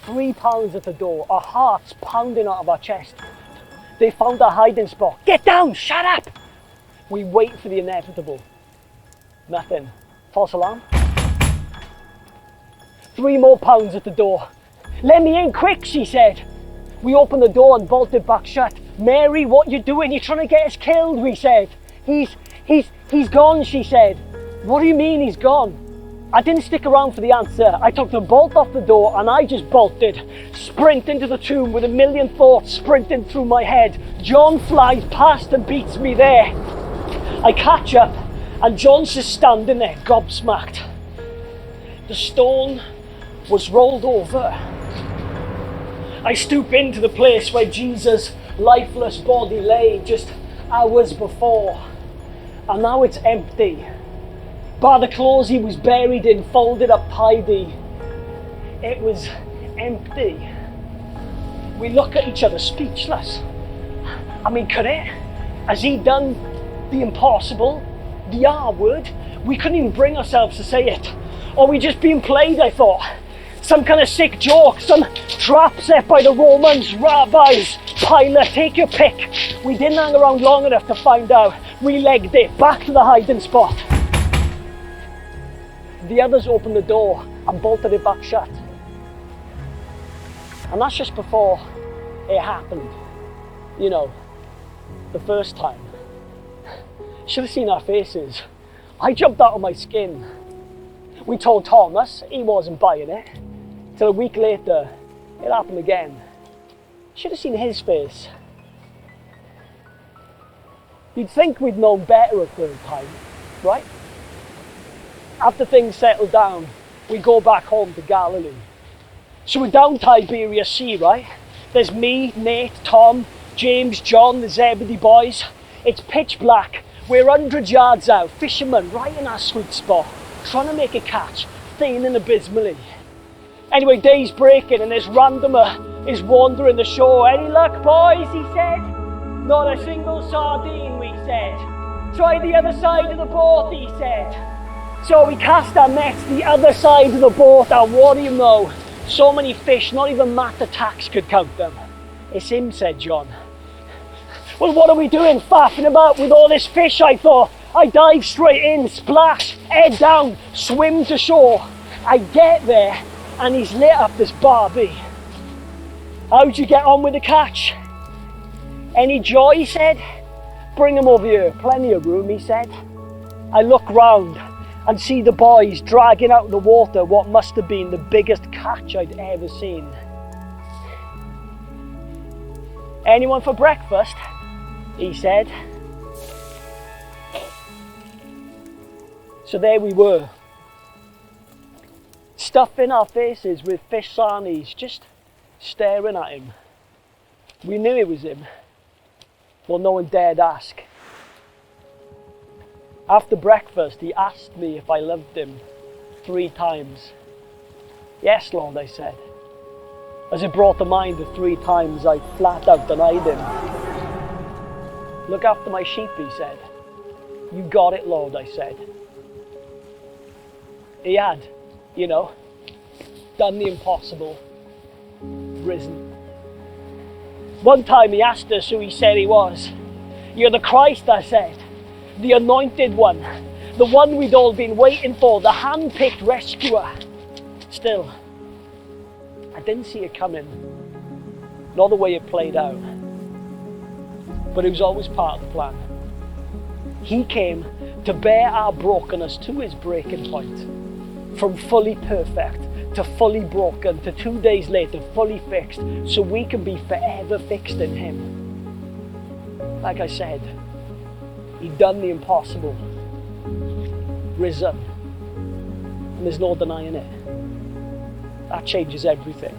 £3 at the door, our hearts pounding out of our chest. They found our hiding spot. Get down, shut up! We wait for the inevitable. Nothing. False alarm. £3 more at the door. Let me in quick, she said. We opened the door and bolted back shut. Mary, what you doing? You're trying to get us killed, we said. He's gone, she said. What do you mean he's gone? I didn't stick around for the answer. I took the bolt off the door and I just bolted. Sprint into the tomb with a million thoughts sprinting through my head. John flies past and beats me there. I catch up and John's just standing there, gobsmacked. The stone was rolled over. I stoop into the place where Jesus' lifeless body lay just hours before. And now it's empty. Bar the clothes he was buried in, folded up tidy. It was empty. We look at each other speechless. I mean, could it? Has he done the impossible? The R word? We couldn't even bring ourselves to say it. Or we just being played, I thought. Some kind of sick joke, some trap set by the Romans, rabbis, Pilate, take your pick. We didn't hang around long enough to find out. We legged it back to the hiding spot. The others opened the door and bolted it back shut. And that's just before it happened. You know, the first time. Should have seen our faces. I jumped out of my skin. We told Thomas, he wasn't buying it. Till a week later, it happened again. Should have seen his face. You'd think we'd known better a third time, right? After things settled down, we go back home to Galilee. So we're down Tiberias Sea, right? There's me, Nate, Tom, James, John, the Zebedee boys. It's pitch black. We're 100 yards out, fishermen right in our sweet spot, trying to make a catch, feigning abysmally. Anyway, day's breaking and this randomer is wandering the shore. Any luck, boys, he said. Not a single sardine, we said. Try the other side of the boat, he said. So we cast our nets the other side of the boat, and what do you know? So many fish, not even Matt the Tax could count them. It's him, said John. Well, what are we doing, faffing about with all this fish, I thought. I dive straight in, splash, head down, swim to shore. I get there, and he's lit up this barbie. How'd you get on with the catch? Any joy, he said. Bring him over here, plenty of room, he said. I look round and see the boys dragging out of the water what must have been the biggest catch I'd ever seen. Anyone for breakfast? He said. So there we were, stuffing our faces with fish sarnies, just staring at him. We knew it was him, but no one dared ask. After breakfast, he asked me if I loved him 3 times. Yes, Lord, I said, as it brought to mind the 3 times I flat out denied him. Look after my sheep, he said. You got it, Lord, I said. He had, you know, done the impossible, risen. One time he asked us who he said he was. You're the Christ, I said. The anointed one. The one we'd all been waiting for. The hand-picked rescuer. Still, I didn't see it coming. Not the way it played out. But it was always part of the plan. He came to bear our brokenness to his breaking point. From fully perfect to fully broken to 2 days later fully fixed, so we can be forever fixed in him. Like I said, he'd done the impossible, risen, and there's no denying it. That changes everything.